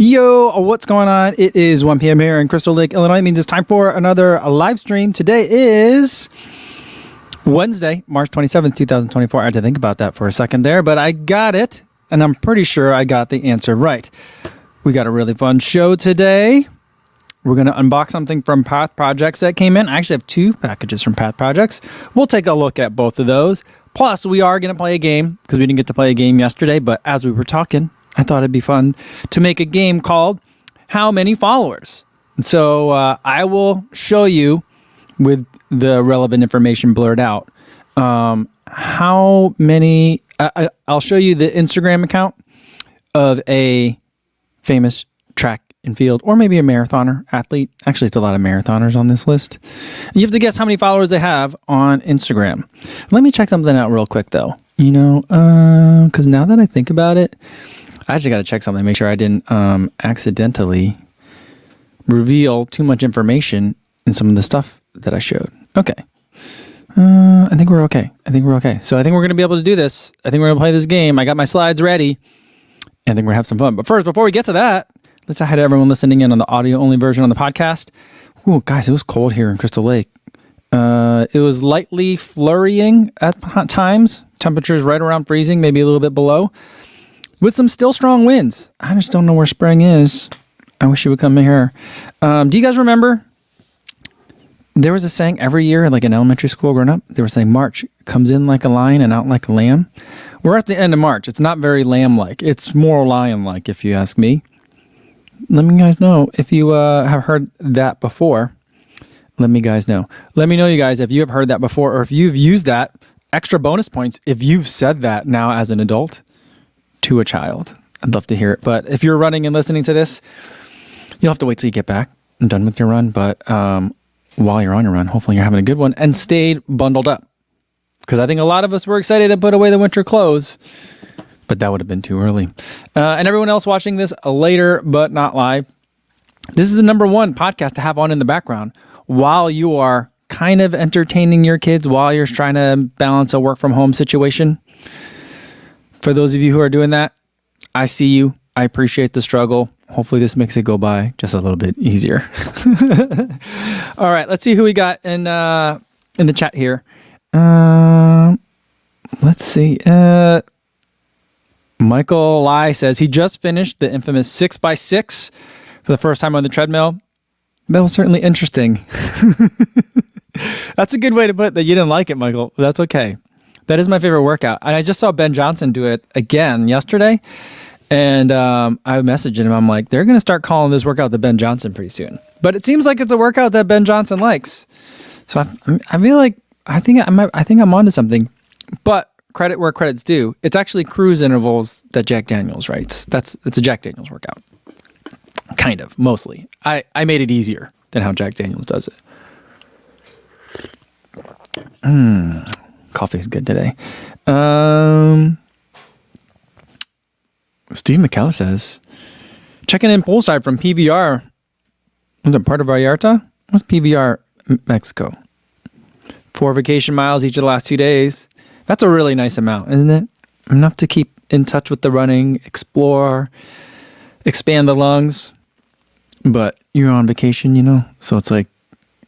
Yo, what's going on? It is 1 p.m. here in Crystal Lake, Illinois. It means it's time for another live stream. Today is Wednesday, March 27th, 2024. I had to think about that for a second there, but I got it, and I'm pretty sure I got the answer right. We got a really fun show today. We're going to unbox something from Path Projects that came in. I actually have two packages from Path Projects. We'll take a look at both of those. Plus, we are going to play a game because we didn't get to play a game yesterday, but as we were talking, I thought it'd be fun to make a game called How Many Followers? And so I will show you with the relevant information blurred out how many, I'll show you the Instagram account of a famous track and field, or maybe a marathoner, athlete. Actually, it's a lot of marathoners on this list. You have to guess how many followers they have on Instagram. Let me check something out real quick though. You know, because now that I think about it, I actually got to check something, make sure I didn't accidentally reveal too much information in some of the stuff that I showed. Okay. I think we're okay. So I think we're going to be able to do this. I think we're going to play this game. I got my slides ready. And I think we're going to have some fun. But first, before we get to that, let's say hi to everyone listening in on the audio-only version on the podcast. Ooh, guys, it was cold here in Crystal Lake. It was lightly flurrying at times. Temperatures right around freezing, maybe a little bit below, with some still strong winds. I just don't know where spring is. I wish you would come here. Do you guys remember? There was a saying every year, like in elementary school growing up, they were saying March comes in like a lion and out like a lamb. We're at the end of March. It's not very lamb-like. It's more lion-like, if you ask me. Let me guys know if you have heard that before. Let me guys know. Let me know, you guys, if you have heard that before, or if you've used that. Extra bonus points if you've said that now as an adult to a child. I'd love to hear it. But if you're running and listening to this, you'll have to wait till you get back and done with your run. But while you're on your run, hopefully you're having a good one and stayed bundled up. Because I think a lot of us were excited to put away the winter clothes, but that would have been too early. And everyone else watching this later, but not live, this is the number one podcast to have on in the background while you are kind of entertaining your kids, while you're trying to balance a work from home situation. For those of you who are doing that, I see you. I appreciate the struggle. Hopefully this makes it go by just a little bit easier. All right, let's see who we got in the chat here. Let's see. Michael Lai says he just finished the infamous 6x6 for the first time on the treadmill. That was certainly interesting. That's a good way to put that. You didn't like it, Michael. That's okay. That is my favorite workout. And I just saw Ben Johnson do it again yesterday. And I messaged him. I'm like, they're going to start calling this workout the Ben Johnson pretty soon. But it seems like it's a workout that Ben Johnson likes. So I feel like I think I'm onto something. But credit where credit's due. It's actually cruise intervals that Jack Daniels writes. It's a Jack Daniels workout. Kind of, mostly. I made it easier than how Jack Daniels does it. Coffee's good today. Steve McKellar says, checking in poolside from PBR. Was it part of Vallarta? What's PBR, Mexico? 4 vacation miles each of the last 2 days. That's a really nice amount, isn't it? Enough to keep in touch with the running, explore, expand the lungs. But you're on vacation, you know? So it's like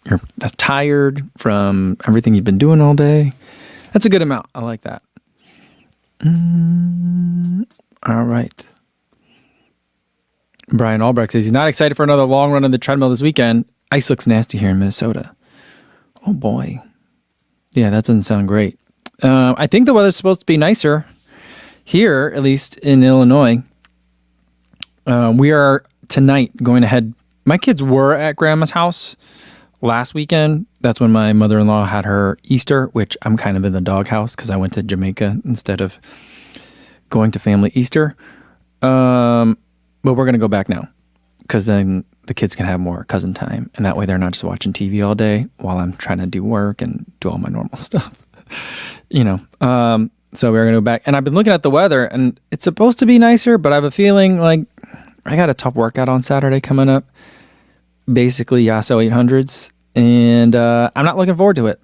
you're tired from everything you've been doing all day. That's a good amount. I like that. All right. Brian Albrecht says he's not excited for another long run on the treadmill this weekend. Ice looks nasty here in Minnesota. Oh, boy. Yeah, that doesn't sound great. I think the weather's supposed to be nicer here, at least in Illinois. We are tonight going to head. My kids were at Grandma's house last weekend. That's when my mother-in-law had her Easter, which I'm kind of in the doghouse because I went to Jamaica instead of going to family Easter. But we're going to go back now because then the kids can have more cousin time. And that way they're not just watching TV all day while I'm trying to do work and do all my normal stuff. You know, so we're going to go back. And I've been looking at the weather and it's supposed to be nicer, but I have a feeling like I got a tough workout on Saturday coming up. Basically Yasso 800s. And I'm not looking forward to it.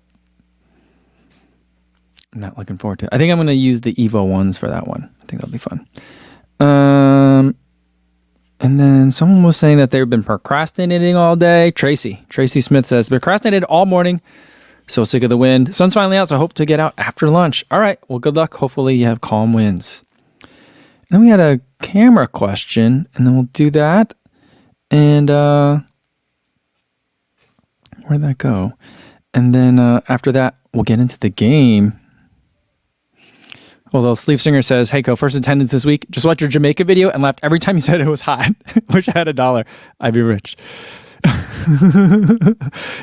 I think I'm going to use the Evo ones for that one. I think that'll be fun. And then someone was saying that they've been procrastinating all day. Tracy Smith says, procrastinated all morning. So sick of the wind. Sun's finally out, so I hope to get out after lunch. All right. Well, good luck. Hopefully you have calm winds. Then we had a camera question, and then we'll do that. And where'd that go? And then after that, we'll get into the game. Although Sleeve Singer says, hey, first attendance this week. Just watched your Jamaica video and laughed every time you said it was hot. Wish I had $1. I'd be rich.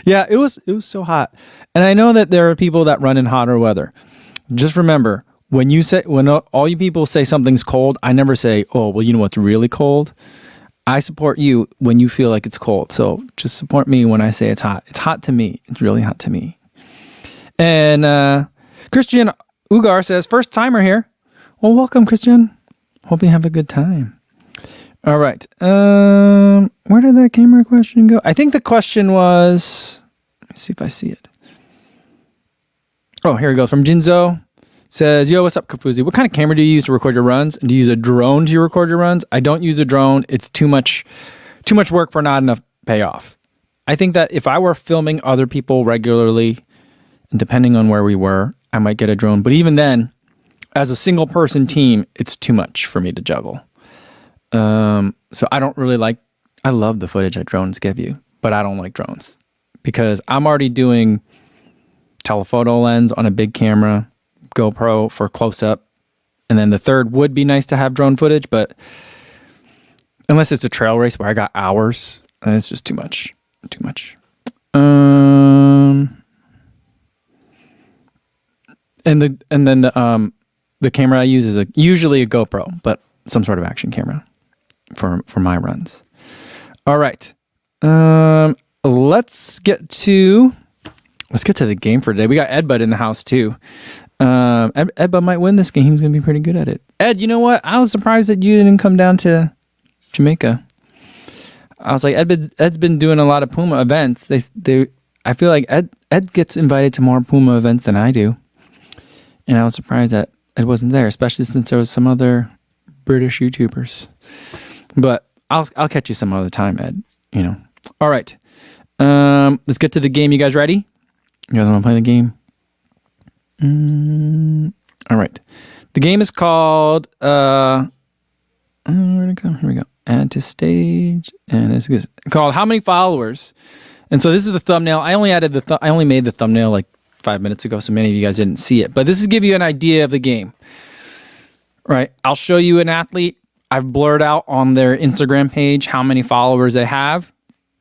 Yeah, it was so hot. And I know that there are people that run in hotter weather. Just remember, when all you people say something's cold, I never say, oh, well, you know what's really cold? I support you when you feel like it's cold. So just support me when I say it's hot. It's hot to me. It's really hot to me. And Christian Ugar says, first timer here. Well, welcome, Christian. Hope you have a good time. All right. Where did that camera question go? I think the question was, let me see if I see it. Oh, here we go. From Jinzo. Says, yo, what's up, Kafuzi? What kind of camera do you use to record your runs? And do you use a drone to record your runs? I don't use a drone. It's too much work for not enough payoff. I think that if I were filming other people regularly, and depending on where we were, I might get a drone. But even then, as a single person team, it's too much for me to juggle. So I don't really I love the footage that drones give you, but I don't like drones because I'm already doing telephoto lens on a big camera, GoPro for close up. And then the third would be nice to have drone footage, but unless it's a trail race where I got hours, it's just too much. And then the camera I use is usually a GoPro, but some sort of action camera for my runs. All right. Let's get to the game for today. We got Ed Bud in the house too. Ed Bud might win this game. He's gonna be pretty good at it. Ed, you know what? I was surprised that you didn't come down to Jamaica. I was like, Ed's been doing a lot of Puma events. I feel like Ed gets invited to more Puma events than I do. And I was surprised that Ed wasn't there, especially since there was some other British YouTubers. But I'll catch you some other time, Ed. You know. All right. Let's get to the game. You guys ready? You guys want to play the game? All right. The game is called where'd it go? Here we go. Add to stage, and it's called How Many Followers? And so this is the thumbnail. I only made the thumbnail like 5 minutes ago, so many of you guys didn't see it. But this is give you an idea of the game. Right? I'll show you an athlete. I've blurred out on their Instagram page how many followers they have,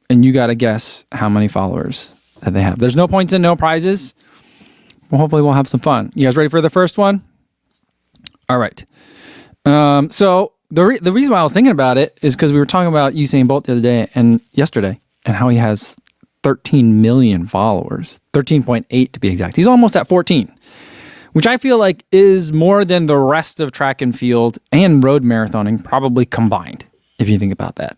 and you got to guess how many followers that they have. There's no points and no prizes. Well, hopefully we'll have some fun. You guys ready for the first one? All right. So the reason why I was thinking about it is because we were talking about Usain Bolt the other day and yesterday, and how he has 13 million followers, 13.8 to be exact. He's almost at 14, which I feel like is more than the rest of track and field and road marathoning probably combined, if you think about that.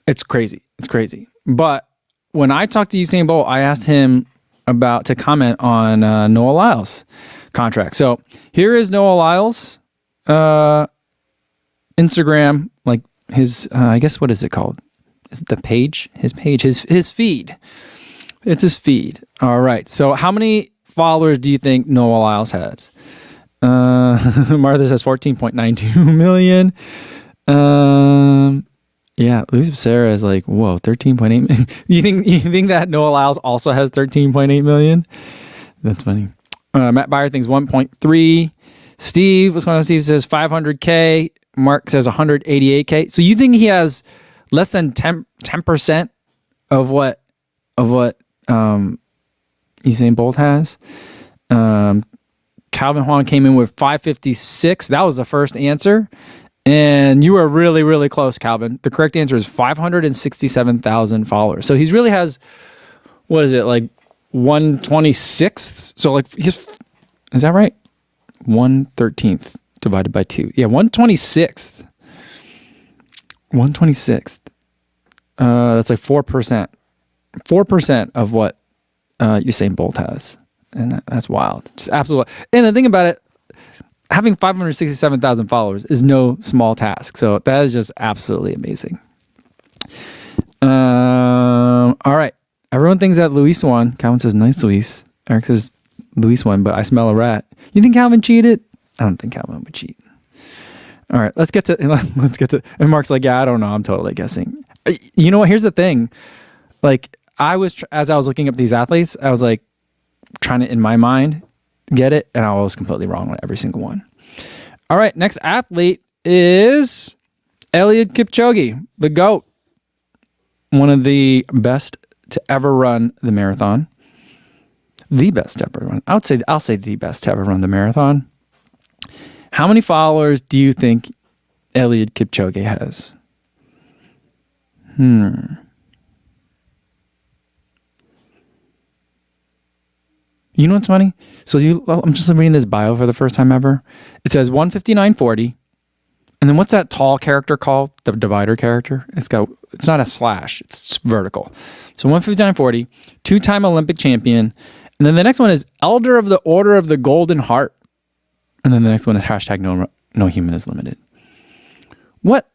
It's crazy. It's crazy. But when I talked to Usain Bolt, I asked him to comment on Noah Lyles' contract. So here is Noah Lyles' Instagram, like his, I guess, what is it called? Is it the page? His page, his feed. It's his feed. All right. So how many followers do you think Noah Lyles has? Martha says 14.92 million. Yeah, Luis Becerra is like, whoa, 13.8 million. You think that Noah Lyles also has 13.8 million? That's funny. Matt Byer thinks 1.3. Steve, what's going on? Steve says 500K. Mark says 188K. So you think he has less than 10% of what Usain Bolt has? Calvin Huang came in with 556. That was the first answer. And you were really, really close, Calvin. The correct answer is 567,000 followers. So he really has, what is it, like 1/26? So like is that right? 1/13 divided by 2. Yeah, 1/26. 1/26. That's like 4%. 4% of what Usain Bolt has. And that's wild. Just absolutely. And the thing about it, having 567,000 followers is no small task. So that is just absolutely amazing. All right. Everyone thinks that Luis won. Calvin says, nice, Luis. Eric says, Luis won, but I smell a rat. You think Calvin cheated? I don't think Calvin would cheat. All right, let's get to, and Mark's like, yeah, I don't know. I'm totally guessing. You know what? Here's the thing. Like, as I was looking up these athletes, I was like trying to, in my mind, get it, and I was completely wrong on every single one. All right, next athlete is Eliud Kipchoge, the GOAT. One of the best to ever run the marathon. The best to ever run. I'll say the best to ever run the marathon. How many followers do you think Eliud Kipchoge has? You know what's funny? So I'm just reading this bio for the first time ever. It says 159.40. And then what's that tall character called? The divider character? It's not a slash. It's vertical. So 159.40, two-time Olympic champion. And then the next one is Elder of the Order of the Golden Heart. And then the next one is hashtag no human is limited. What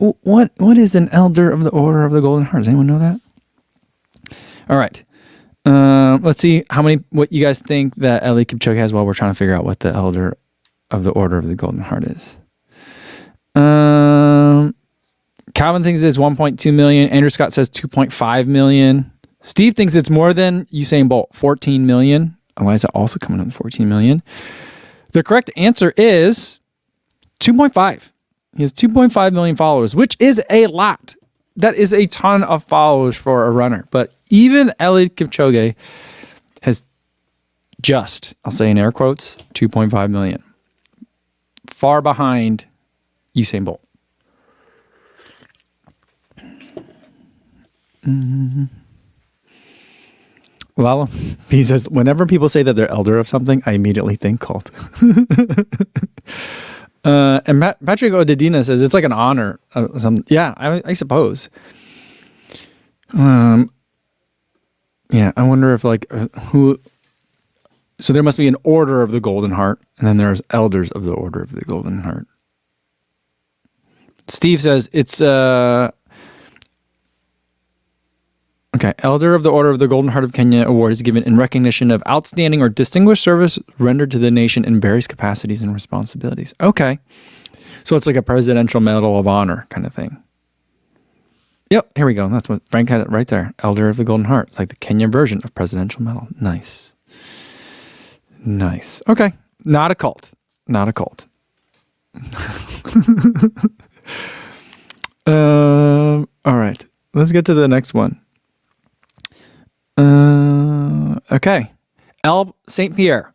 is an Elder of the Order of the Golden Heart? Does anyone know that? All right. Let's see what you guys think that Eliud Kipchoge has while we're trying to figure out what the Elder of the Order of the Golden Heart is. Calvin thinks it's 1.2 million. Andrew Scott says 2.5 million. Steve thinks it's more than Usain Bolt, 14 million. Eliza also coming in with 14 million. The correct answer is 2.5. He has 2.5 million followers, which is a lot. That is a ton of followers for a runner. But even Eliud Kipchoge has just, I'll say in air quotes, 2.5 million. Far behind Usain Bolt. Lala, he says, whenever people say that they're elder of something, I immediately think cult. And Patrick Odedina says it's like an honor. Yeah, I suppose. Yeah, I wonder if who. So there must be an order of the Golden Heart, and then there's elders of the Order of the Golden Heart. Steve says it's okay. Elder of the Order of the Golden Heart of Kenya award is given in recognition of outstanding or distinguished service rendered to the nation in various capacities and responsibilities. Okay. So it's like a presidential medal of honor kind of thing. Yep, here we go. That's what Frank had it right there. Elder of the Golden Heart. It's like the Kenya version of presidential medal. Nice. Nice. Okay. Not a cult. Not a cult. All right. Let's get to the next one. Okay. Elle St. Pierre.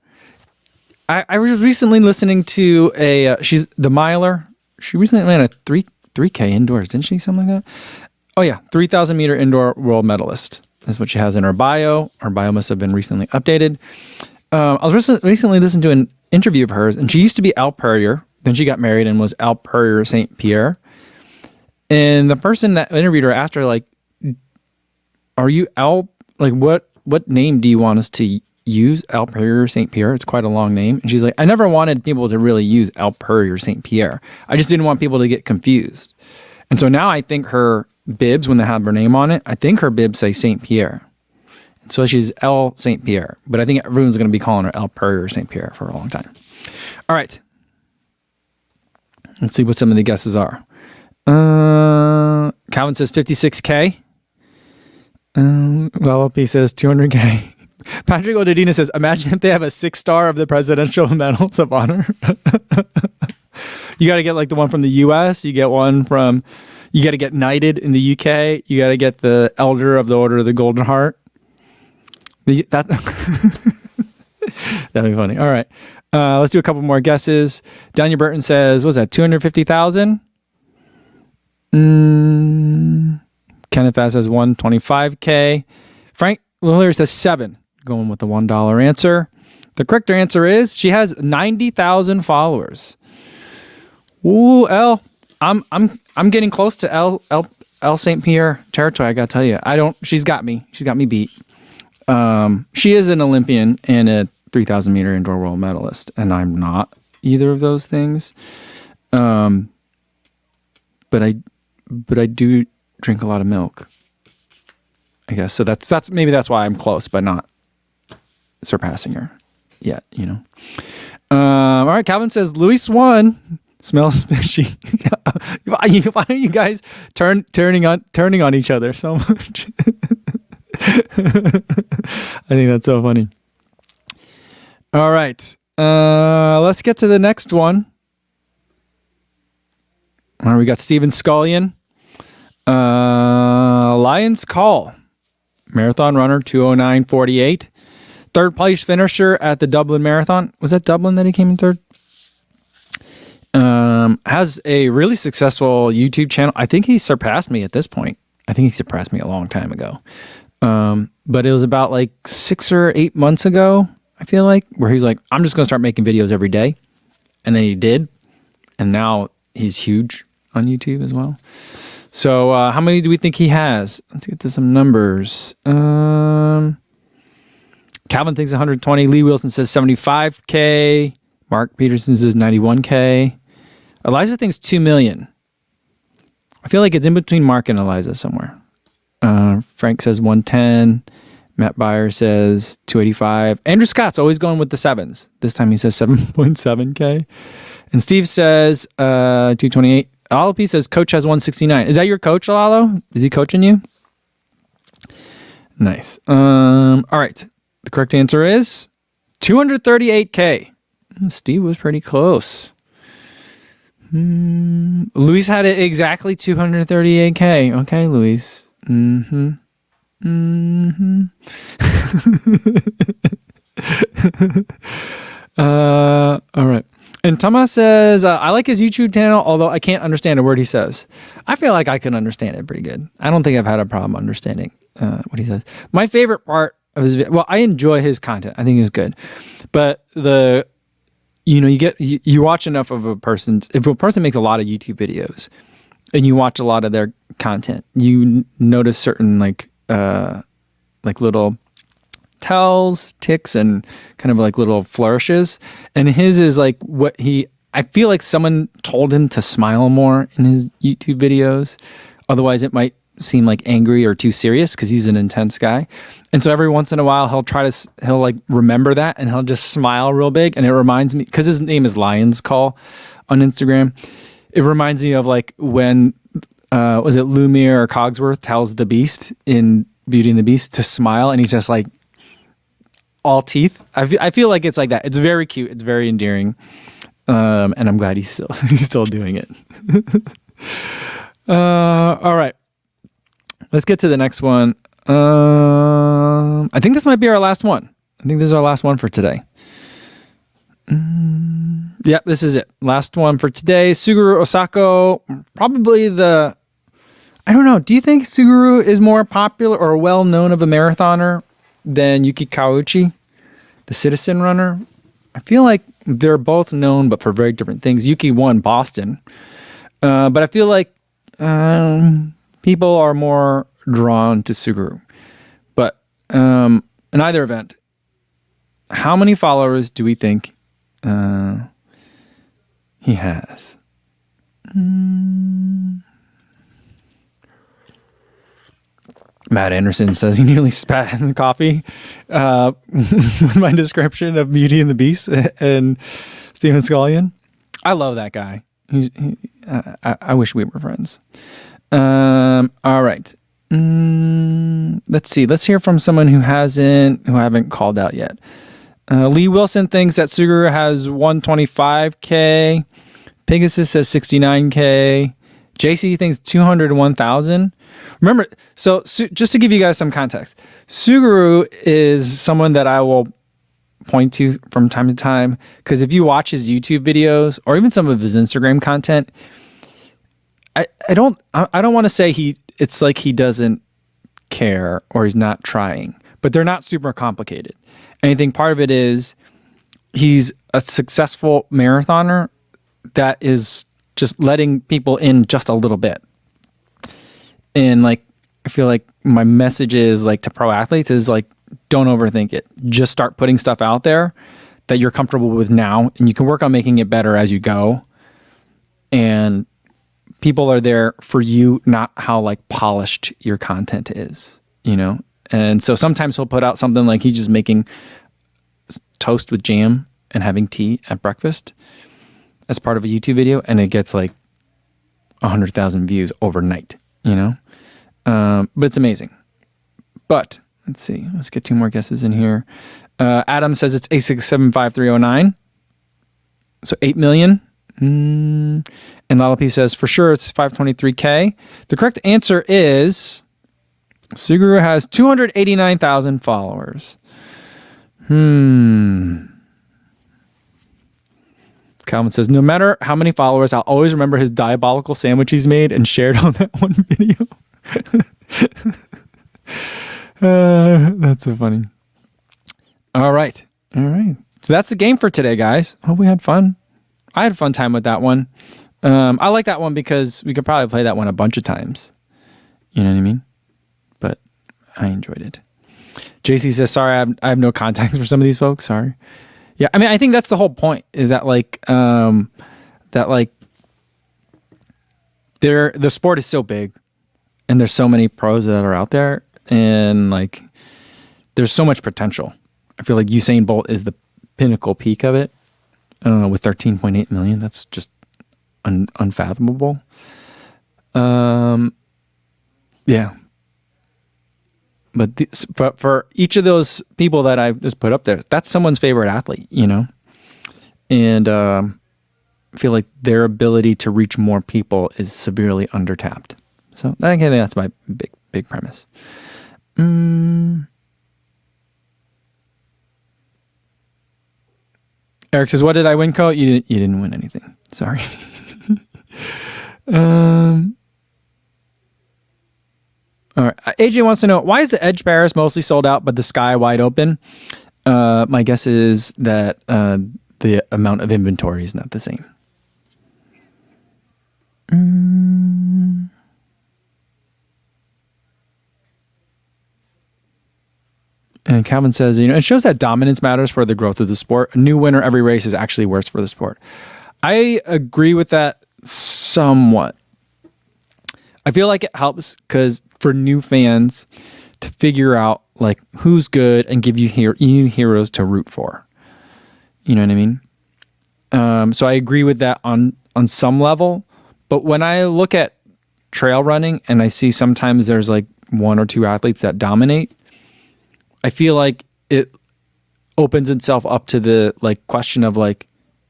I was recently listening to she's the miler. She recently ran a 3K indoors, didn't she? Something like that. Oh yeah. 3,000 meter indoor world medalist. That's what she has in her bio. Her bio must have been recently updated. I was recently listening to an interview of hers, and she used to be Elle Purrier. Then she got married and was Elle Purrier St. Pierre. And the person that interviewed her asked her, like, are you Elle? Like, what name do you want us to use? Elle Purrier St. Pierre? It's quite a long name. And she's like, I never wanted people to really use Elle Purrier St. Pierre. I just didn't want people to get confused. And so now I think her bibs, when they have her name on it, I think her bibs say St. Pierre. And so she's Elle St. Pierre. But I think everyone's going to be calling her Elle Purrier St. Pierre for a long time. All right. Let's see what some of the guesses are. Calvin says 56K. LLP says 200K. Patrick Odedina says, imagine if they have a 6-star of the Presidential Medals of Honor. You got to get like the one from the US. You got to get knighted in the UK. You got to get the Elder of the Order of the Golden Heart. That'd be funny. All right. Let's do a couple more guesses. Daniel Burton says, what's that, 250,000? Kenneth Bass says 125K. Frank Lillard says 7. Going with the $1 answer. The correct answer is she has 90,000 followers. Ooh, Elle. I'm getting close to Elle St. Pierre territory, I gotta tell you. She's got me. She's got me beat. She is an Olympian and a 3,000 meter indoor world medalist, and I'm not. either of those things. But I do drink a lot of milk, I guess. So that's maybe that's why I'm close, but not surpassing her yet, you know. All right, Calvin says Luis won. Smells fishy. Why are you guys turning on each other so much? I think that's so funny. All right, let's get to the next one. All right, we got Steven Scullion. Lions Call. Marathon runner, 2:09:48. Third place finisher at the Dublin Marathon. Was that Dublin that he came in third? Has a really successful YouTube channel. I think he surpassed me at this point. I think he surpassed me a long time ago. But it was about like 6 or 8 months ago, I feel like, where he's like, I'm just going to start making videos every day. And then he did. And now he's huge on YouTube as well. So how many do we think he has? Let's get to some numbers. Calvin thinks 120. Lee Wilson says 75K. Mark Peterson says 91K. Eliza thinks 2 million. I feel like it's in between Mark and Eliza somewhere. Frank says 110. Matt Byer says 285. Andrew Scott's always going with the sevens. This time he says 7.7K. And Steve says 228. Alp says coach has 169. Is that your coach, Lalo? Is he coaching you? Nice. All right. The correct answer is 238K. Steve was pretty close. Luis had it exactly 238K. Okay, Luis. All right. And Thomas says, I like his YouTube channel, although I can't understand a word he says. I feel like I can understand it pretty good. I don't think I've had a problem understanding what he says. My favorite part of his video, well, I enjoy his content. I think it's good. But you watch enough of a person. If a person makes a lot of YouTube videos and you watch a lot of their content, you notice certain like little tells, ticks, and kind of like little flourishes. And his is like I feel like someone told him to smile more in his YouTube videos. Otherwise it might seem like angry or too serious because he's an intense guy. And so every once in a while he'll like remember that and he'll just smile real big. And it reminds me, because his name is Lions Call on Instagram. It reminds me of like when, was it Lumiere or Cogsworth tells the Beast in Beauty and the Beast to smile, and he's just like all teeth. I feel like it's like that. It's very cute. It's very endearing. And I'm glad he's still doing it. All right. Let's get to the next one. I think this might be our last one. I think this is our last one for today. Yeah, this is it. Last one for today. Suguru Osako. Probably I don't know. Do you think Suguru is more popular or well-known of a marathoner than Yuki Kawauchi, the citizen runner? I feel like they're both known, but for very different things. Yuki won Boston. But I feel like people are more drawn to Suguru. But in either event, how many followers do we think he has? Matt Anderson says he nearly spat in the coffee with my description of Beauty and the Beast and Steven Scullion. I love that guy. I wish we were friends. All right. Let's see. Let's hear from someone who haven't called out yet. Lee Wilson thinks that Suguru has 125K. Pegasus says 69K. JC thinks 201,000. Remember, so just to give you guys some context, Suguru is someone that I will point to from time to time, because if you watch his YouTube videos or even some of his Instagram content, I don't want to say it's like he doesn't care or he's not trying, but they're not super complicated. And I think part of it is he's a successful marathoner that is just letting people in just a little bit. And like, I feel like my message is like to pro athletes is like, don't overthink it. Just start putting stuff out there that you're comfortable with now, and you can work on making it better as you go. And people are there for you, not how like polished your content is, you know? And so sometimes he'll put out something like he's just making toast with jam and having tea at breakfast as part of a YouTube video, and it gets like 100,000 views overnight, you know? But it's amazing. But let's see, let's get 2 more guesses in here. Adam says it's A675309. So 8 million. And Lalapi says for sure it's 523K. The correct answer is Suguru has 289,000 followers. Calvin says, no matter how many followers, I'll always remember his diabolical sandwich he's made and shared on that one video. That's so funny. All right. So that's the game for today, guys. Hope we had fun. I had a fun time with that one. I like that one because we could probably play that one a bunch of times. You know what I mean? But I enjoyed it. JC says, sorry, I have no contacts for some of these folks. Sorry. Yeah, I mean, I think that's the whole point, is that the sport is so big and there's so many pros that are out there, and like there's so much potential. I feel like Usain Bolt is the pinnacle peak of it. I don't know, with 13.8 million, that's just unfathomable. Yeah. But for each of those people that I just put up there, that's someone's favorite athlete, you know? And I feel like their ability to reach more people is severely undertapped. So I think that's my big premise. Eric says, what did I win, Co? You didn't win anything. Sorry. All right. AJ wants to know, why is the Edge Paris mostly sold out, but the Sky wide open? My guess is that the amount of inventory is not the same. And Calvin says, it shows that dominance matters for the growth of the sport. A new winner every race is actually worse for the sport. I agree with that somewhat. I feel like it helps because for new fans to figure out like who's good and give you heroes to root for. You know what I mean? So I agree with that on some level. But when I look at trail running and I see sometimes there's like 1 or 2 athletes that dominate, I feel like it opens itself up to the like question of like,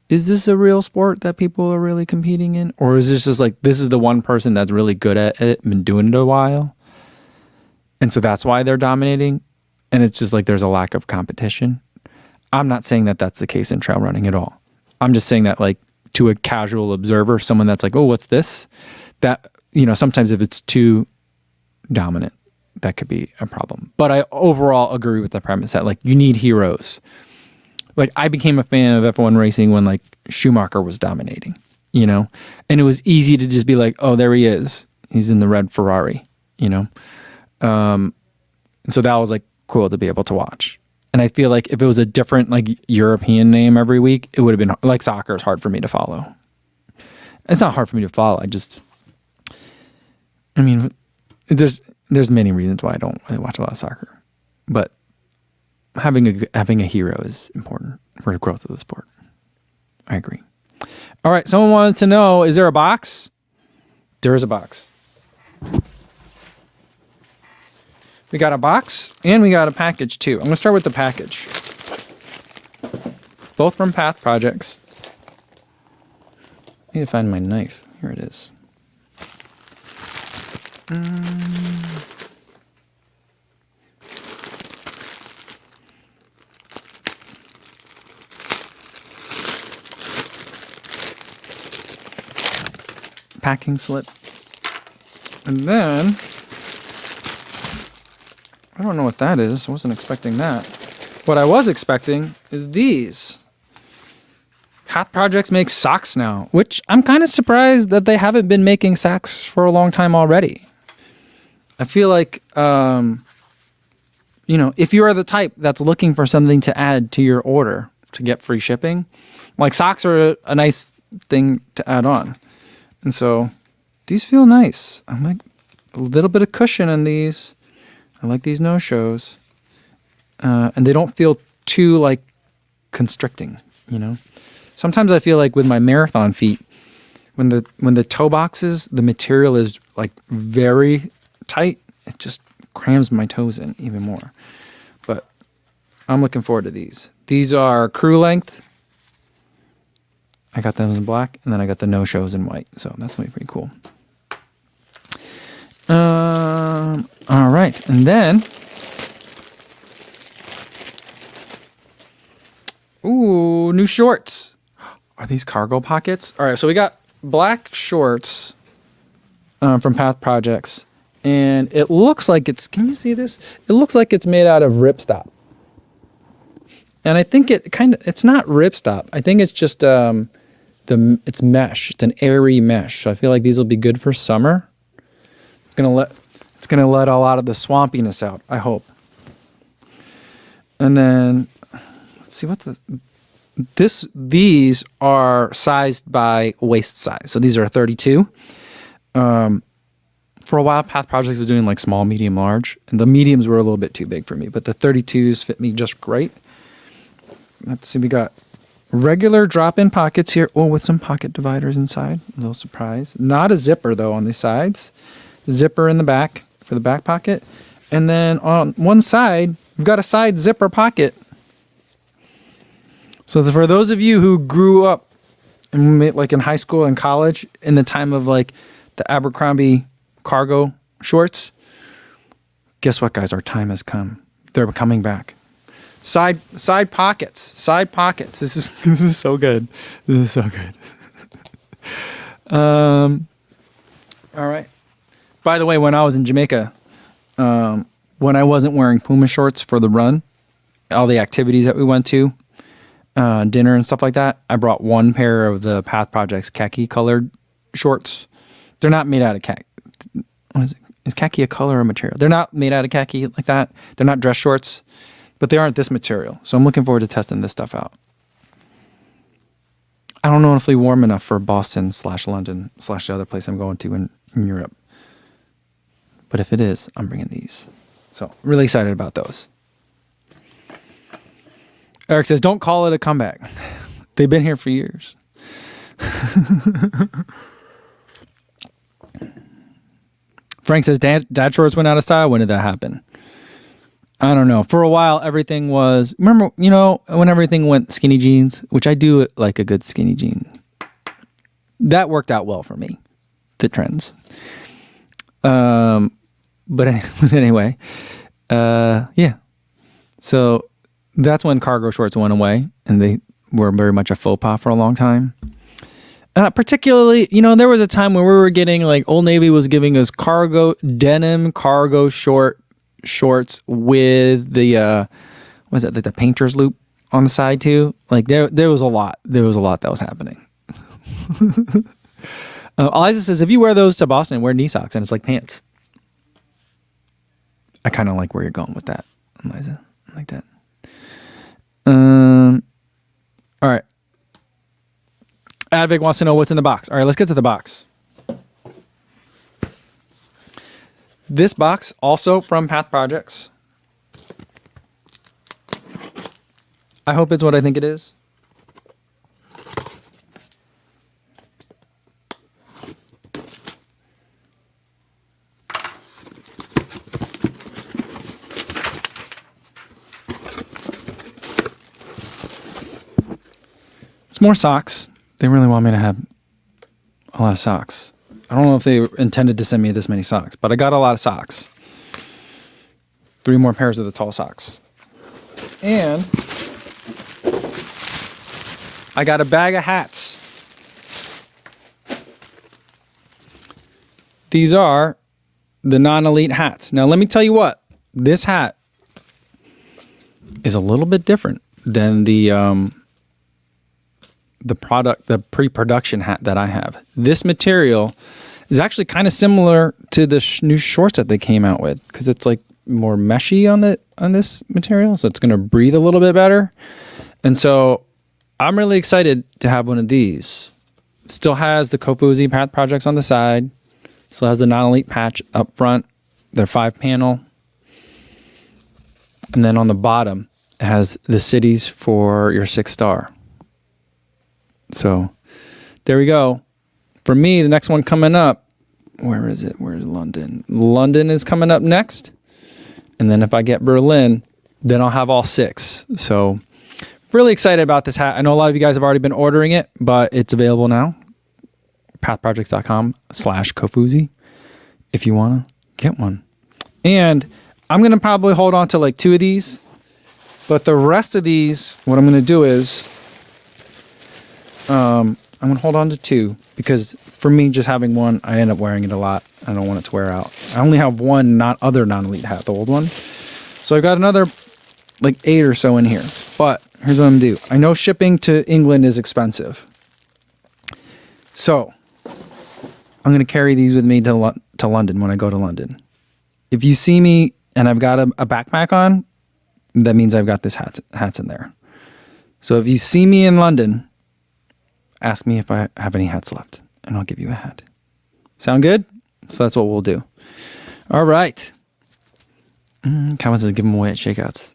is this a real sport that people are really competing in? Or is this just like, this is the one person that's really good at it, been doing it a while, and so that's why they're dominating? And it's just like there's a lack of competition. I'm not saying that that's the case in trail running at all. I'm just saying that like to a casual observer, someone that's like, oh, what's this? That, sometimes if it's too dominant, that could be a problem. But I overall agree with the premise that like you need heroes. Like I became a fan of F1 racing when like Schumacher was dominating, and it was easy to just be like, oh, there he is. He's in the red Ferrari, So that was like cool to be able to watch. And I feel like if it was a different like European name every week, it would have been like soccer is hard for me to follow. It's not hard for me to follow. There's many reasons why I don't really watch a lot of soccer, but having a hero is important for the growth of the sport. I agree. All right. Someone wanted to know, is there a box? There is a box. We got a box and we got a package too. I'm going to start with the package. Both from Path Projects. I need to find my knife. Here it is. Packing slip. And then, I don't know what that is. I wasn't expecting that. What I was expecting is these. Path Projects makes socks now, which I'm kind of surprised that they haven't been making socks for a long time already. I feel like, if you are the type that's looking for something to add to your order, to get free shipping. Like socks are a nice thing to add on. And so these feel nice. I like a little bit of cushion in these. I like these no-shows. And they don't feel too like constricting, you know? Sometimes I feel like with my marathon feet, when the toe boxes, the material is like very tight, it just crams my toes in even more. But I'm looking forward to these. These are crew length. I got those in black, and then I got the no-shows in white. So that's going to be pretty cool. All right. And then, ooh, new shorts. Are these cargo pockets? All right. So we got black shorts from Path Projects. And it looks like it's, can you see this? It looks like it's made out of ripstop. And I think it's not ripstop. I think it's just, it's mesh. It's an airy mesh. So I feel like these will be good for summer. It's gonna let a lot of the swampiness out, I hope. And then let's see these are sized by waist size. So these are 32. For a while, Path Projects was doing like small, medium, large, and the mediums were a little bit too big for me, but the 32s fit me just great. Let's see, we got regular drop-in pockets here. Oh, with some pocket dividers inside. A little surprise. Not a zipper, though, on these sides. Zipper in the back for the back pocket. And then on one side, we've got a side zipper pocket. So for those of you who grew up like in high school and college in the time of like the Abercrombie cargo shorts, guess what, guys? Our time has come. They're coming back. Side pockets. This is so good. This is so good. All right. By the way, when I was in Jamaica, when I wasn't wearing Puma shorts for the run, all the activities that we went to, dinner and stuff like that, I brought one pair of the Path Projects khaki colored shorts. They're not made out of khaki. What is it? Is khaki a color or material? They're not made out of khaki like that. They're not dress shorts. But they aren't this material. So I'm looking forward to testing this stuff out. I don't know if they're warm enough for Boston/London/ the other place I'm going to in Europe. But if it is, I'm bringing these. So really excited about those. Eric says, don't call it a comeback. They've been here for years. Frank says, dad shorts went out of style. When did that happen? I don't know. For a while, everything was... Remember, when everything went skinny jeans, which I do like a good skinny jean. That worked out well for me, the trends. But anyway, yeah. So that's when cargo shorts went away, and they were very much a faux pas for a long time. Particularly, there was a time when we were getting, like, Old Navy was giving us denim cargo shorts with the like the painter's loop on the side too. Like there was a lot that was happening. Eliza says, if you wear those to Boston, wear knee socks and it's like pants. I kind of like where you're going with that, Eliza. I like that. All right. Advic wants to know what's in the box. All right, let's get to the box. This box, also from Path Projects. I hope it's what I think it is. It's more socks. They really want me to have a lot of socks. I don't know if they intended to send me this many socks, but I got a lot of socks. 3 more pairs of the tall socks. And I got a bag of hats. These are the non-elite hats. Now, let me tell you what. This hat is a little bit different than the pre-production hat that I have. This material is actually kind of similar to the new shorts that they came out with, because it's like more meshy on this material, so it's going to breathe a little bit better. And so I'm really excited to have one of these. It still has the Kofuzi Path Projects on the side. Still has the non-elite patch up front. They're 5-panel. And then on the bottom, it has the cities for your 6-star. So there we go. For me, the next one coming up, where is it? Where's London? London is coming up next. And then if I get Berlin, then I'll have all 6. So really excited about this hat. I know a lot of you guys have already been ordering it, but it's available now. pathprojects.com/Kofuzi if you want to get one. And I'm going to probably hold on to like 2 of these. But the rest of these, what I'm going to do is I'm going to hold on to 2 because for me, just having one, I end up wearing it a lot. I don't want it to wear out. I only have one other non-elite hat, the old one. So I've got another like 8 or so in here. But here's what I'm going to do. I know shipping to England is expensive. So I'm going to carry these with me to London when I go to London. If you see me and I've got a backpack on, that means I've got this hats in there. So if you see me in London, ask me if I have any hats left, and I'll give you a hat. Sound good? So that's what we'll do. All right. Calvin says give them away at shakeouts.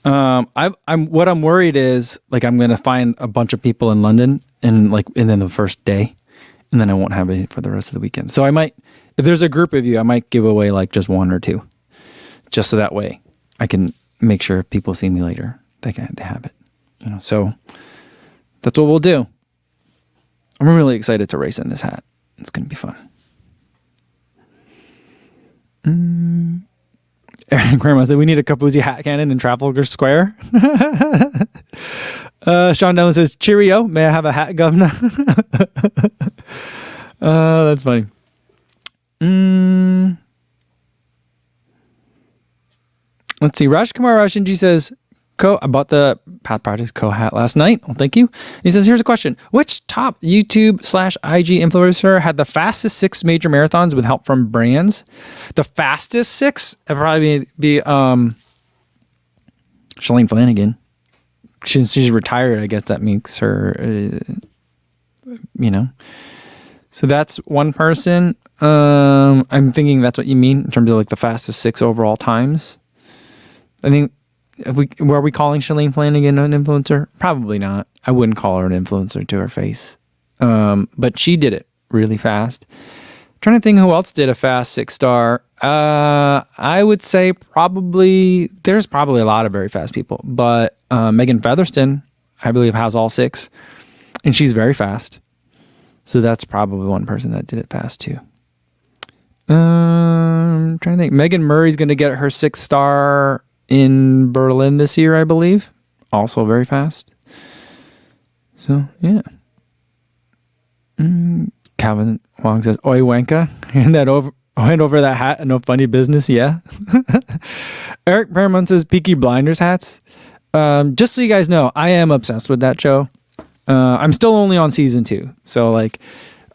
What I'm worried is like I'm gonna find a bunch of people in London and then the first day, and then I won't have it for the rest of the weekend. So I might, if there's a group of you, I might give away like just 1 or 2, just so that way I can make sure if people see me later, they have it. So that's what we'll do. I'm really excited to race in this hat. It's gonna be fun. Aaron Grandma said we need a Kofuzi hat cannon in Trafalgar Square. Sean Dillon says, cheerio, may I have a hat, governor? That's funny. Let's see. Raj Kumar Rashinji says, I bought the Path Projects hat last night. Well, thank you. And he says, here's a question. Which top YouTube/IG influencer had the fastest 6 major marathons with help from brands? The fastest 6? It'd probably be Shalane Flanagan. Since she's retired, I guess that makes her, So that's one person. I'm thinking that's what you mean in terms of like the fastest 6 overall times. I think, were we calling Shalane Flanagan an influencer? Probably not. I wouldn't call her an influencer to her face. But she did it really fast. Trying to think who else did a fast 6-star. I would say there's probably a lot of very fast people. But Megan Featherston, I believe, has all 6. And she's very fast. So that's probably one person that did it fast too. I'm trying to think. Megan Murray's going to get her 6-star in Berlin this year, I believe. Also very fast. So, yeah. Calvin Wong says, Oi, Wanka. Hand over that hat and no funny business, yeah. Eric Paramount says, Peaky Blinders hats. Just so you guys know, I am obsessed with that show. I'm still only on season 2. So, like,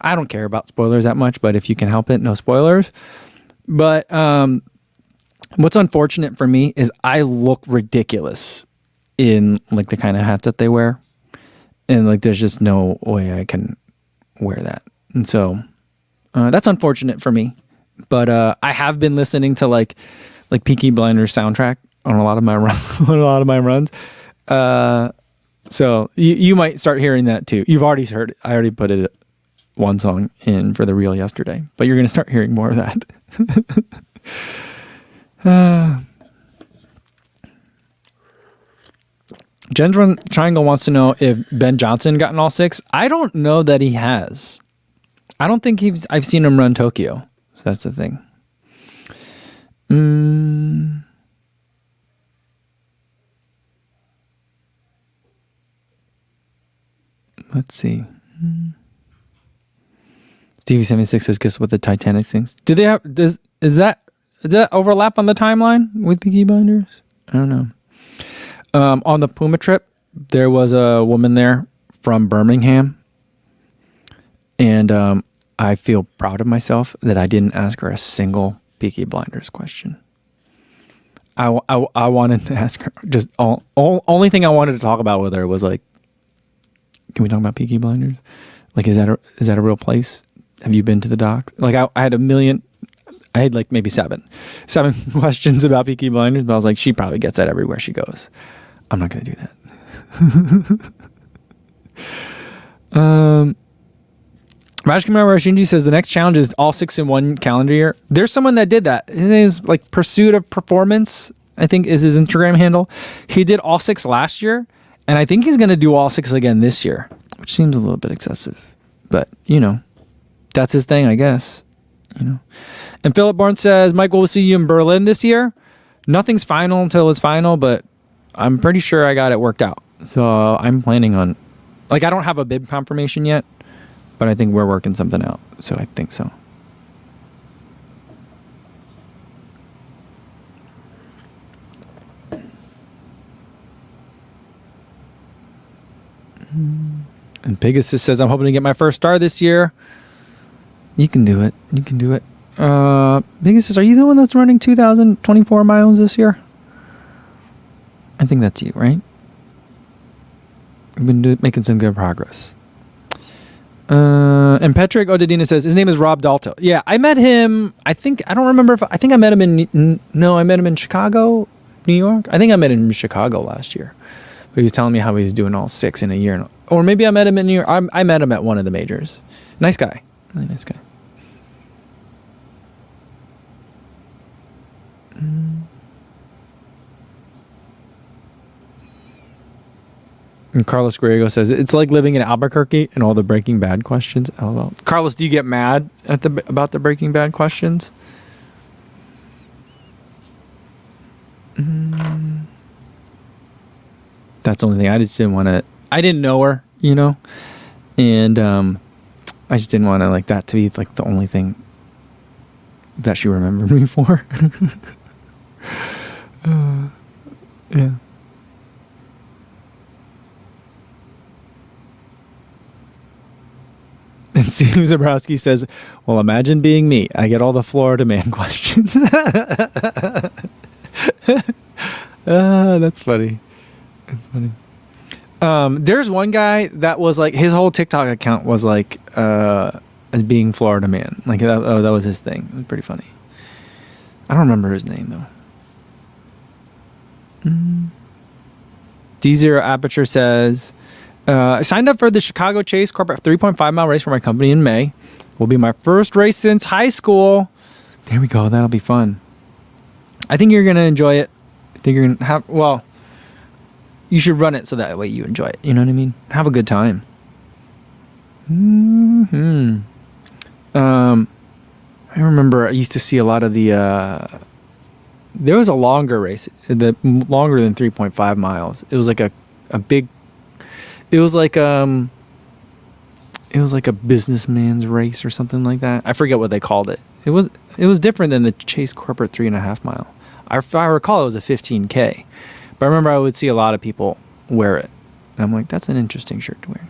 I don't care about spoilers that much, but if you can help it, no spoilers. But, what's unfortunate for me is I look ridiculous in like the kind of hats that they wear. And like, there's just no way I can wear that. And so, that's unfortunate for me, but, I have been listening to like Peaky Blinders soundtrack on a lot of my runs. So you might start hearing that too. You've already heard it. I already put it one song in for the reel yesterday, but you're going to start hearing more of that. Gendron Triangle wants to know if Ben Johnson gotten all 6. I don't know that he has. I don't think I've seen him run Tokyo. So that's the thing. Let's see. Stevie76 says, guess what the Titanic sings? Do they have, does that overlap on the timeline with Peaky Blinders? I don't know. On the Puma trip, there was a woman there from Birmingham. And I feel proud of myself that I didn't ask her a single Peaky Blinders question. I wanted to ask her, just only thing I wanted to talk about with her was like, can we talk about Peaky Blinders? Like, is that a real place? Have you been to the docks? Like, I had I had like maybe seven questions about Peaky Blinders, but I was like, she probably gets that everywhere she goes. I'm not going to do that. Rajkumar Rashinji says the next challenge is all 6 in one calendar year. There's someone that did that. His name is like Pursuit of Performance, I think is his Instagram handle. He did all 6 last year, and I think he's going to do all 6 again this year, which seems a little bit excessive. But, you know, that's his thing, I guess. You know. And Philip Bourne says, Michael, we'll see you in Berlin this year. Nothing's final until it's final, but I'm pretty sure I got it worked out. So I'm planning on, like, I don't have a bib confirmation yet, but I think we're working something out. So I think so. And Pegasus says, I'm hoping to get my first star this year. You can do it. You can do it. Pegasus, are you the one that's running 2,024 miles this year? I think that's you, right? You've been making some good progress. And Patrick Odedina says, his name is Rob Dalto. Yeah, I met him, I think I met him in Chicago, New York. I think I met him in Chicago last year. But he was telling me how he was doing all 6 in a year. Or maybe I met him in New York. I met him at one of the majors. Nice guy. Really nice guy. And Carlos Griego says, it's like living in Albuquerque and all the Breaking Bad questions. LOL. Carlos, do you get mad about the Breaking Bad questions? That's the only thing. I just didn't want to. I didn't know her, you know, and I just didn't want to like that to be like the only thing that she remembered me for. Yeah. And Steve Zabrowski says, well, imagine being me. I get all the Florida man questions. That's funny. That's funny. There's one guy that was like, his whole TikTok account was like, as being Florida man. Like, that was his thing. It was pretty funny. I don't remember his name, though. D0 Aperture says, I signed up for the Chicago Chase corporate 3.5 mile race for my company in May. Will be my first race since high school. There we go. That'll be fun. I think you're going to enjoy it. I think you're going to have, well, you should run it so that way you enjoy it. You know what I mean? Have a good time. I remember I used to see a lot of the, there was a longer race, longer than 3.5 miles. It was like a big, it was like a businessman's race or something like that. I forget what they called it. It was different than the Chase Corporate 3.5 mile. If I recall, it was a 15K. But I remember I would see a lot of people wear it. And I'm like, that's an interesting shirt to wear.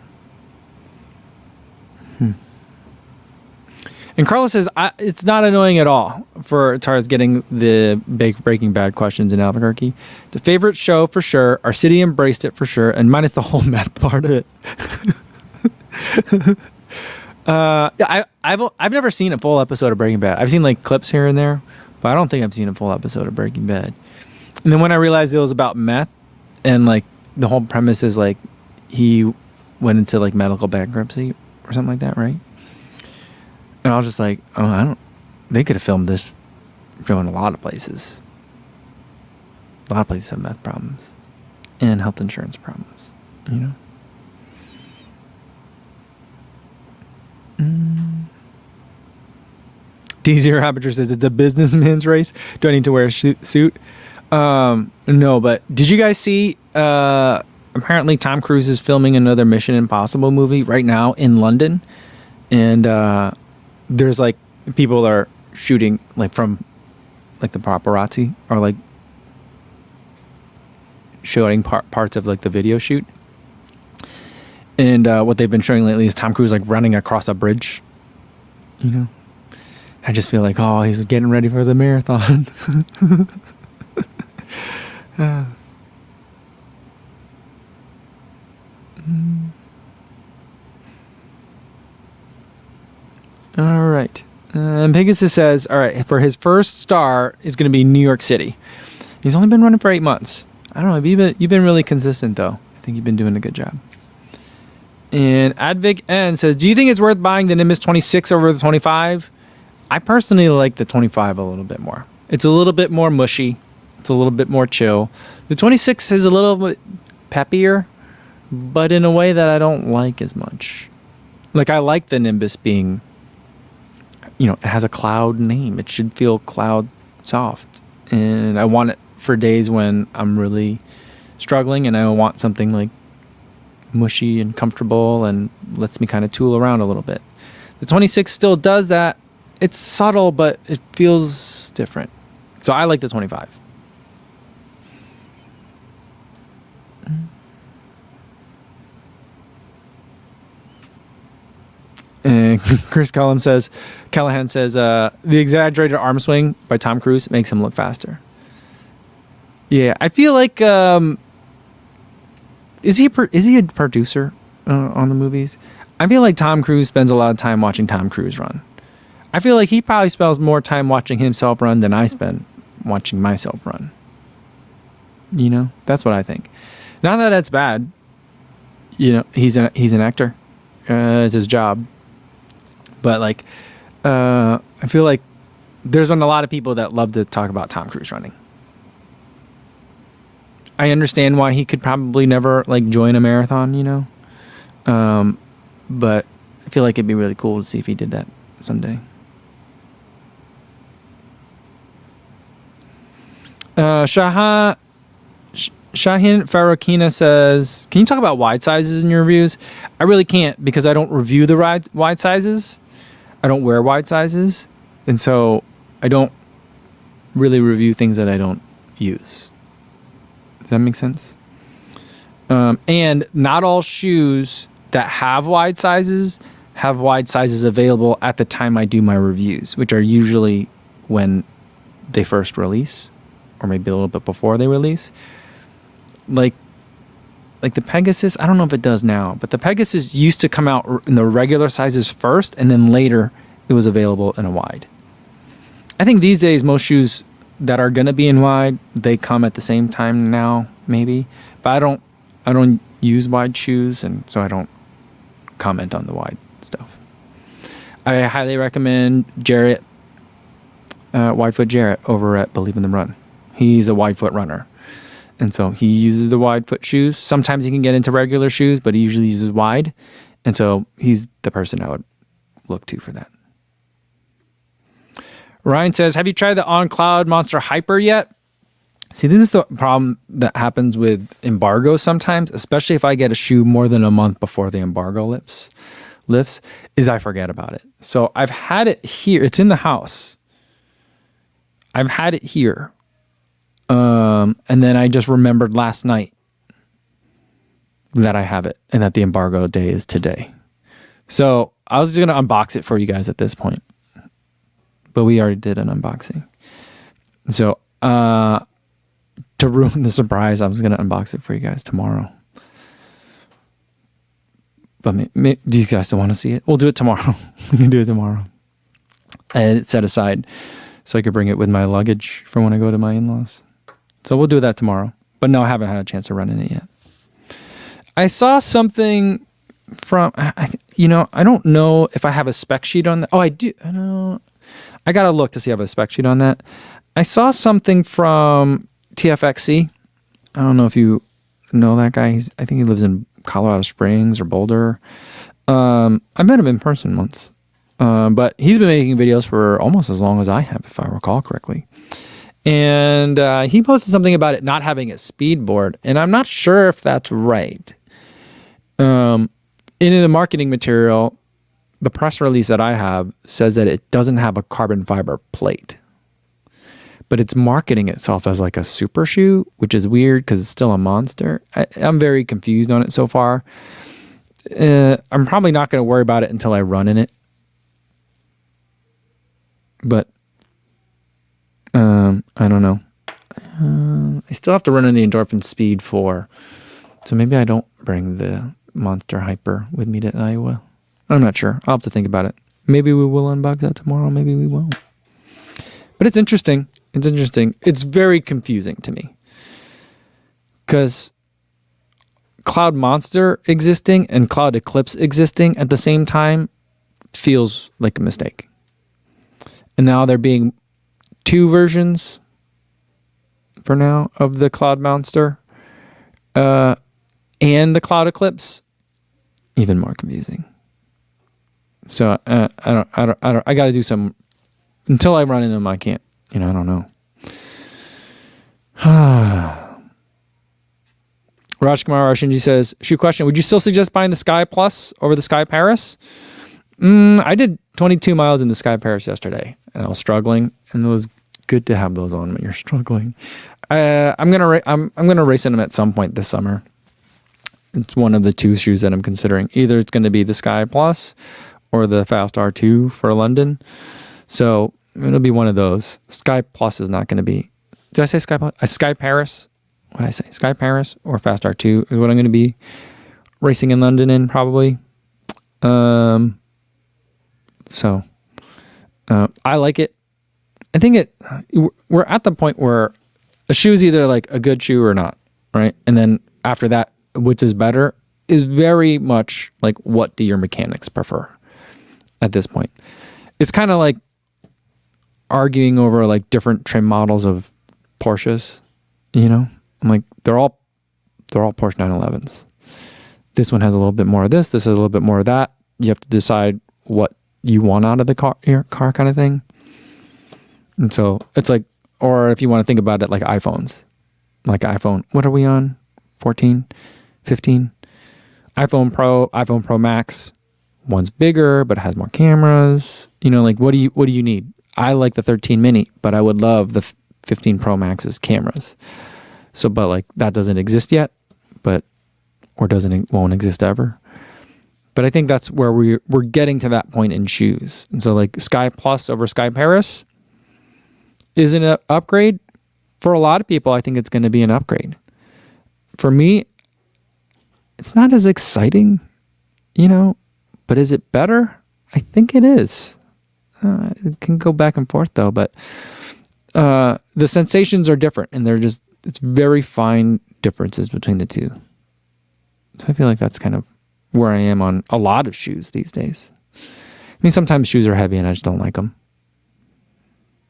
And Carlos says, it's not annoying at all for Tars getting the Breaking Bad questions in Albuquerque. The favorite show for sure. Our city embraced it for sure. And minus the whole meth part of it. I've never seen a full episode of Breaking Bad. I've seen like clips here and there, but I don't think I've seen a full episode of Breaking Bad. And then when I realized it was about meth, and like the whole premise is like he went into like medical bankruptcy or something like that, right? And I was just like, they could have filmed this show in a lot of places. A lot of places have meth problems and health insurance problems, you know? D0 Aperture says it's a businessman's race. Do I need to wear a suit? No, but did you guys see, apparently Tom Cruise is filming another Mission Impossible movie right now in London. And, there's like people that are shooting like from like the paparazzi or like showing parts of like the video shoot. And, what they've been showing lately is Tom Cruise like running across a bridge, you know? I just feel like, he's getting ready for the marathon. All right. And Pegasus says, all right, for his first star is going to be New York City. He's only been running for 8 months. I don't know. You've been really consistent, though. I think you've been doing a good job. And Advic N says, do you think it's worth buying the Nimbus 26 over the 25? I personally like the 25 a little bit more. It's a little bit more mushy. It's a little bit more chill. The 26 is a little bit peppier, but in a way that I don't like as much. Like, I like the Nimbus being, it has a cloud name. It should feel cloud soft. And I want it for days when I'm really struggling and I want something like mushy and comfortable and lets me kind of tool around a little bit. The 26 still does that. It's subtle, but it feels different. So I like the 25. And Chris Callahan says, the exaggerated arm swing by Tom Cruise makes him look faster. Yeah, I feel like, is he a producer on the movies? I feel like Tom Cruise spends a lot of time watching Tom Cruise run. I feel like he probably spends more time watching himself run than I spend watching myself run. That's what I think. Not that that's bad. He's an actor. It's his job. But I feel like there's been a lot of people that love to talk about Tom Cruise running. I understand why he could probably never join a marathon, but I feel like it'd be really cool to see if he did that someday. Shaheen Farokina says, can you talk about wide sizes in your reviews? I really can't because I don't review the wide sizes. I don't wear wide sizes. And so I don't really review things that I don't use. Does that make sense? And not all shoes that have wide sizes available at the time I do my reviews, which are usually when they first release or maybe a little bit before they release. Like the Pegasus, I don't know if it does now, but the Pegasus used to come out in the regular sizes first, and then later it was available in a wide. I think these days most shoes that are gonna be in wide, they come at the same time now, maybe. But I don't use wide shoes, and so I don't comment on the wide stuff. I highly recommend Jarrett, Widefoot Jarrett over at Believe in the Run. He's a Widefoot runner. And so he uses the wide foot shoes. Sometimes he can get into regular shoes, but he usually uses wide. And so he's the person I would look to for that. Ryan says, have you tried the On Cloud Monster Hyper yet? See, this is the problem that happens with embargoes sometimes, especially if I get a shoe more than a month before the embargo lifts, is I forget about it. So I've had it here. It's in the house. I've had it here. And then I just remembered last night that I have it and that the embargo day is today. So I was going to unbox it for you guys at this point, but we already did an unboxing. So, to ruin the surprise, I was going to unbox it for you guys tomorrow. But do you guys still want to see it? We'll do it tomorrow. We can do it tomorrow. And it's set aside so I could bring it with my luggage for when I go to my in-laws. So we'll do that tomorrow. But no, I haven't had a chance to run in it yet. I saw something from, I don't know if I have a spec sheet on that. Oh, I do. I got to look to see if I have a spec sheet on that. I saw something from TFXC. I don't know if you know that guy. I think he lives in Colorado Springs or Boulder. I met him in person once. But he's been making videos for almost as long as I have, if I recall correctly. And he posted something about it not having a speed board, and I'm not sure if that's right. In the marketing material, the press release that I have says that it doesn't have a carbon fiber plate, but it's marketing itself as like a super shoe, which is weird because it's still a monster. I'm very confused on it so far. I'm probably not going to worry about it until I run in it. But I don't know. I still have to run in the Endorphin Speed 4. So maybe I don't bring the Monster Hyper with me to Iowa. I'm not sure. I'll have to think about it. Maybe we will unbox that tomorrow. Maybe we won't. But it's interesting. It's interesting. It's very confusing to me. Because Cloud Monster existing and Cloud Eclipse existing at the same time feels like a mistake. And now there being two versions for now of the Cloud Monster and the Cloud Eclipse, even more confusing. So I got to do some until I run into them. I can't. I don't know. Rajkumar Arshinji says, shoot question, would you still suggest buying the Sky Plus over the Sky Paris? I did 22 miles in the Sky Paris yesterday, and I was struggling, and it was good to have those on when you're struggling. I'm gonna race in them at some point this summer. It's one of the two shoes that I'm considering. Either it's going to be the Sky Plus or the Fast R2 for London. So it'll be one of those. Sky Plus is not going to be. Did I say Sky Plus? Sky Paris. What did I say? Sky Paris or Fast R2 is what I'm going to be racing in London in probably. I like it. I think we're at the point where a shoe is either like a good shoe or not, right? And then after that, which is better, is very much like, what do your mechanics prefer at this point? It's kind of like arguing over like different trim models of Porsches, I'm like, they're all Porsche 911s. This one has a little bit more of this has a little bit more of that. You have to decide what you want out of your car kind of thing. And so it's like, or if you want to think about it like iPhones, like iPhone, what are we on? 14, 15, iPhone Pro Max. One's bigger, but it has more cameras. Like what do you need? I like the 13 mini, but I would love the 15 Pro Max's cameras. So, but like that doesn't exist yet, won't exist ever. But I think that's where we're getting to that point in shoes. And so like Sky Plus over Sky Paris is an upgrade. For a lot of people, I think it's going to be an upgrade. For me, it's not as exciting, but is it better? I think it is. It can go back and forth though, but the sensations are different, and it's very fine differences between the two. So I feel like that's kind of where I am on a lot of shoes these days. I mean, sometimes shoes are heavy and I just don't like them.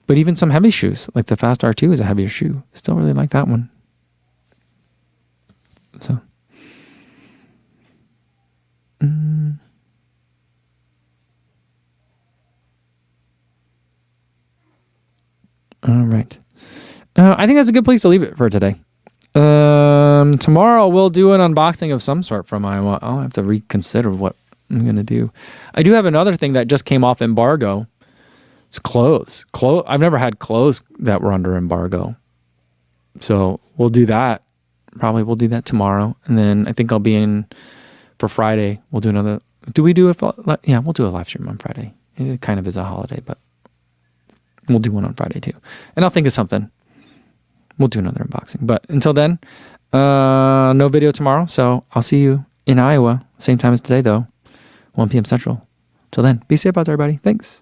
But even some heavy shoes, like the Fast R2 is a heavier shoe. Still really like that one. So. All right. I think that's a good place to leave it for today. Tomorrow we'll do an unboxing of some sort from Iowa. I'll have to reconsider what I'm going to do. I do have another thing that just came off embargo. It's clothes. I've never had clothes that were under embargo. So we'll do that. Probably we'll do that tomorrow. And then I think I'll be in for Friday. We'll do another. Do we do yeah, we'll do a live stream on Friday. It kind of is a holiday, but we'll do one on Friday too. And I'll think of something. We'll do another unboxing. But until then, no video tomorrow. So I'll see you in Iowa. Same time as today, though. 1 p.m. Central. Till then, be safe out there, everybody. Thanks.